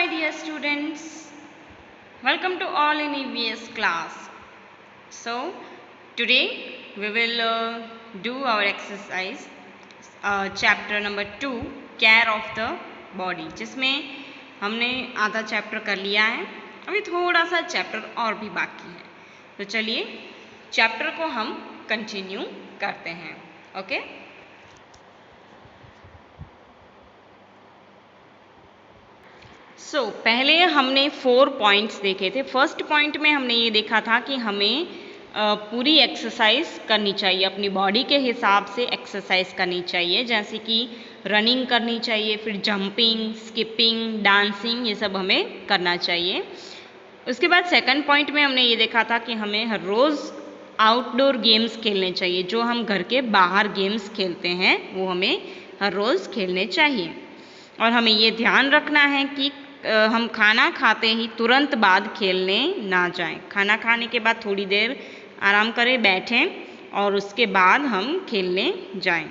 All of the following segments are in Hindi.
my dear students, welcome to all in EVS class. So today we will do our exercise chapter number 2 care of the body, जिसमें हमने आधा चैप्टर कर लिया है. अभी थोड़ा सा चैप्टर और भी बाकी है, तो चलिए चैप्टर को हम कंटिन्यू करते हैं. ओके पहले हमने 4 पॉइंट्स देखे थे. फर्स्ट पॉइंट में हमने ये देखा था कि हमें पूरी एक्सरसाइज करनी चाहिए, अपनी बॉडी के हिसाब से एक्सरसाइज करनी चाहिए, जैसे कि रनिंग करनी चाहिए, फिर जंपिंग, स्किपिंग, डांसिंग, ये सब हमें करना चाहिए. उसके बाद सेकंड पॉइंट में हमने ये देखा था कि हमें हर रोज़ आउटडोर गेम्स खेलने चाहिए. जो हम घर के बाहर गेम्स खेलते हैं वो हमें हर रोज़ खेलने चाहिए. और हमें ये ध्यान रखना है कि हम खाना खाते ही तुरंत बाद खेलने ना जाएं. खाना खाने के बाद थोड़ी देर आराम करें, बैठें और उसके बाद हम खेलने जाएं.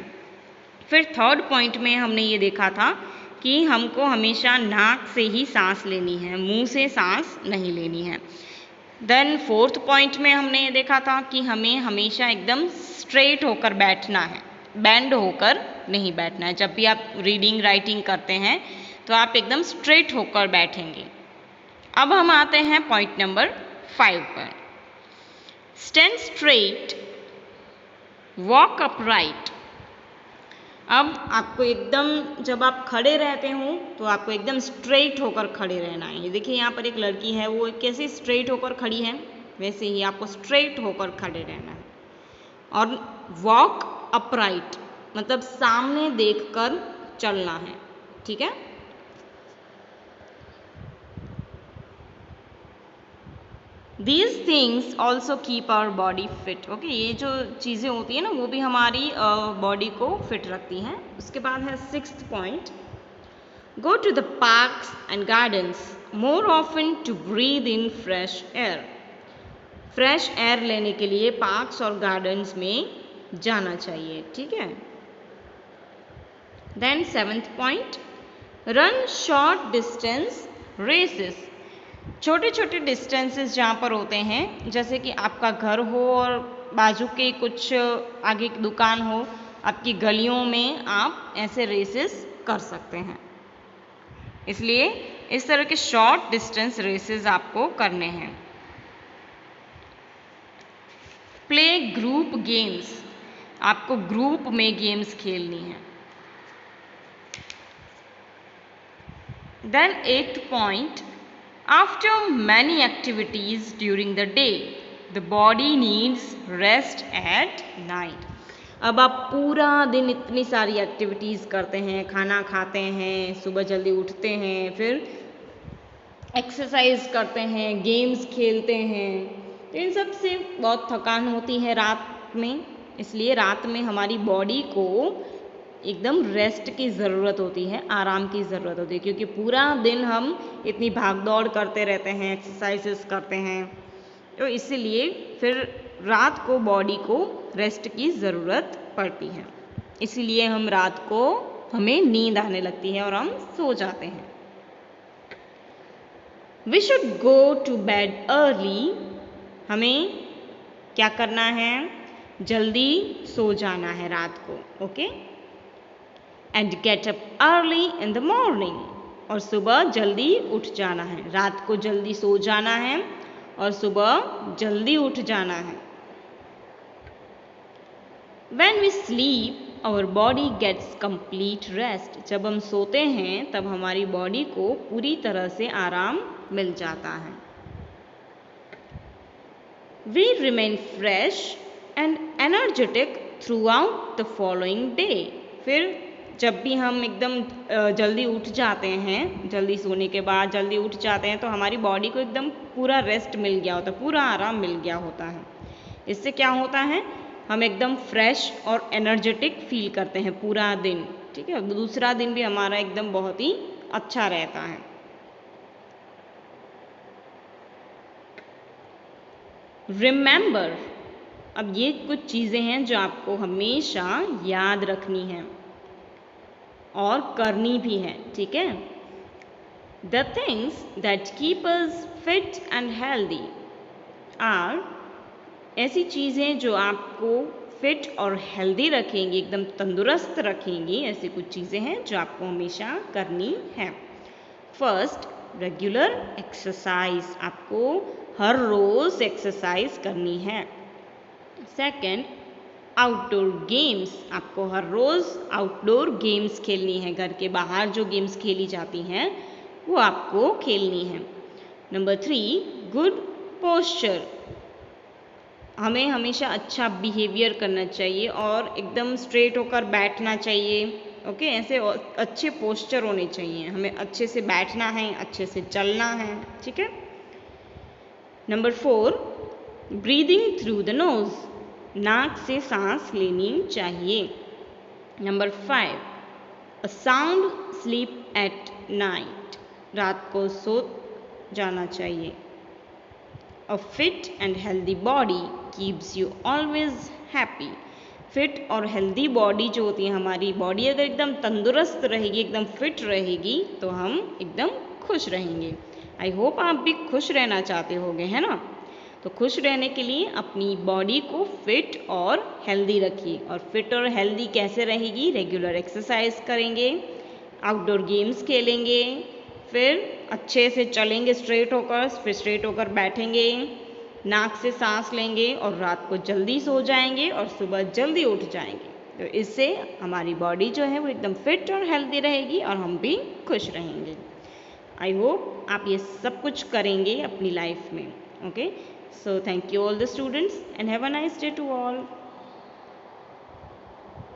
फिर थर्ड पॉइंट में हमने ये देखा था कि हमको हमेशा नाक से ही सांस लेनी है, मुंह से सांस नहीं लेनी है. देन फोर्थ पॉइंट में हमने ये देखा था कि हमें हमेशा एकदम स्ट्रेट होकर बैठना है, बेंड होकर नहीं बैठना है. जब भी आप रीडिंग राइटिंग करते हैं तो आप एकदम स्ट्रेट होकर बैठेंगे. अब हम आते हैं पॉइंट नंबर 5 पर. Stand straight, walk upright. अब आपको एकदम, जब आप खड़े रहते हो तो आपको एकदम स्ट्रेट होकर खड़े रहना है. ये देखिए यहाँ पर एक लड़की है, वो कैसे स्ट्रेट होकर खड़ी है, वैसे ही आपको स्ट्रेट होकर खड़े रहना है. और वॉक अपराइट मतलब सामने देखकर चलना है. ठीक है. These things also keep our body fit. Okay ये जो चीज़ें होती हैं ना वो भी हमारी बॉडी को फिट रखती हैं. उसके बाद है 6th point, go to the parks and gardens more often to breathe in fresh air. Fresh air लेने के लिए पार्क्स और गार्डन्स में जाना चाहिए. ठीक है. Then 7th point, run short distance races. छोटे छोटे डिस्टेंसेस जहाँ पर होते हैं, जैसे कि आपका घर हो और बाजू के कुछ आगे की दुकान हो, आपकी गलियों में आप ऐसे रेसेस कर सकते हैं. इसलिए इस तरह के शॉर्ट डिस्टेंस रेसेस आपको करने हैं. Play group games. आपको ग्रुप में गेम्स खेलनी है. Then 8th point, after many activities during the day, the body needs rest at night. अब आप पूरा दिन इतनी सारी एक्टिविटीज़ करते हैं, खाना खाते हैं, सुबह जल्दी उठते हैं, फिर एक्सरसाइज करते हैं, गेम्स खेलते हैं, तो इन सब से बहुत थकान होती है रात में. इसलिए रात में हमारी बॉडी को एकदम रेस्ट की ज़रूरत होती है, आराम की ज़रूरत होती है, क्योंकि पूरा दिन हम इतनी भागदौड़ करते रहते हैं, एक्सरसाइजेस करते हैं, तो इसीलिए फिर रात को बॉडी को रेस्ट की ज़रूरत पड़ती है. इसीलिए हम रात को हमें नींद आने लगती है और हम सो जाते हैं. We should go to bed early. हमें क्या करना है, जल्दी सो जाना है रात को. Okay. And get up early in the morning. और सुबह जल्दी उठ जाना है. रात को जल्दी सो जाना है और सुबह जल्दी उठ जाना है. When we sleep, our body gets complete rest. जब हम सोते हैं तब हमारी बॉडी को पूरी तरह से आराम मिल जाता है. We remain fresh and energetic throughout the following day. फिर जब भी हम एकदम जल्दी उठ जाते हैं, जल्दी सोने के बाद जल्दी उठ जाते हैं, तो हमारी बॉडी को एकदम पूरा रेस्ट मिल गया होता है, पूरा आराम मिल गया होता है. इससे क्या होता है, हम एकदम फ्रेश और एनर्जेटिक फील करते हैं पूरा दिन. ठीक है. दूसरा दिन भी हमारा एकदम बहुत ही अच्छा रहता है. रिमेंबर. अब ये कुछ चीज़ें हैं जो आपको हमेशा याद रखनी है और करनी भी है. ठीक है. The things that keep us fit and healthy are, ऐसी चीज़ें जो आपको फिट और हेल्दी रखेंगी, एकदम तंदुरुस्त रखेंगी, ऐसी कुछ चीज़ें हैं जो आपको हमेशा करनी है। फर्स्ट, रेगुलर एक्सरसाइज, आपको हर रोज़ एक्सरसाइज करनी है। सेकंड, आउटडोर गेम्स, आपको हर रोज़ आउटडोर गेम्स खेलनी है। घर के बाहर जो गेम्स खेली जाती हैं वो आपको खेलनी है। नंबर 3, गुड पोस्चर, हमें हमेशा अच्छा बिहेवियर करना चाहिए और एकदम स्ट्रेट होकर बैठना चाहिए। ओके, ऐसे अच्छे पोस्चर होने चाहिए, हमें अच्छे से बैठना है, अच्छे से चलना है। ठीक है। Number 4, breathing through the nose, नाक से सांस लेनी चाहिए। Number 5, a sound sleep at night, रात को सो जाना चाहिए। अ fit and healthy body keeps you always happy, fit और हेल्दी बॉडी जो होती है, हमारी बॉडी अगर एकदम तंदुरुस्त रहेगी, एकदम फिट रहेगी, तो हम एकदम खुश रहेंगे। आई होप आप भी खुश रहना चाहते होंगे, है ना। तो खुश रहने के लिए अपनी बॉडी को फिट और हेल्दी रखिए। और फिट और हेल्दी कैसे रहेगी? रेगुलर एक्सरसाइज करेंगे, आउटडोर गेम्स खेलेंगे, फिर अच्छे से चलेंगे स्ट्रेट होकर, फिर स्ट्रेट होकर बैठेंगे, नाक से सांस लेंगे और रात को जल्दी सो जाएंगे और सुबह जल्दी उठ जाएंगे। तो इससे हमारी बॉडी जो है वो एकदम फिट और हेल्दी रहेगी और हम भी खुश रहेंगे। आई होप आप ये सब कुछ करेंगे अपनी लाइफ में। Okay, so thank you all the students and have a nice day to all.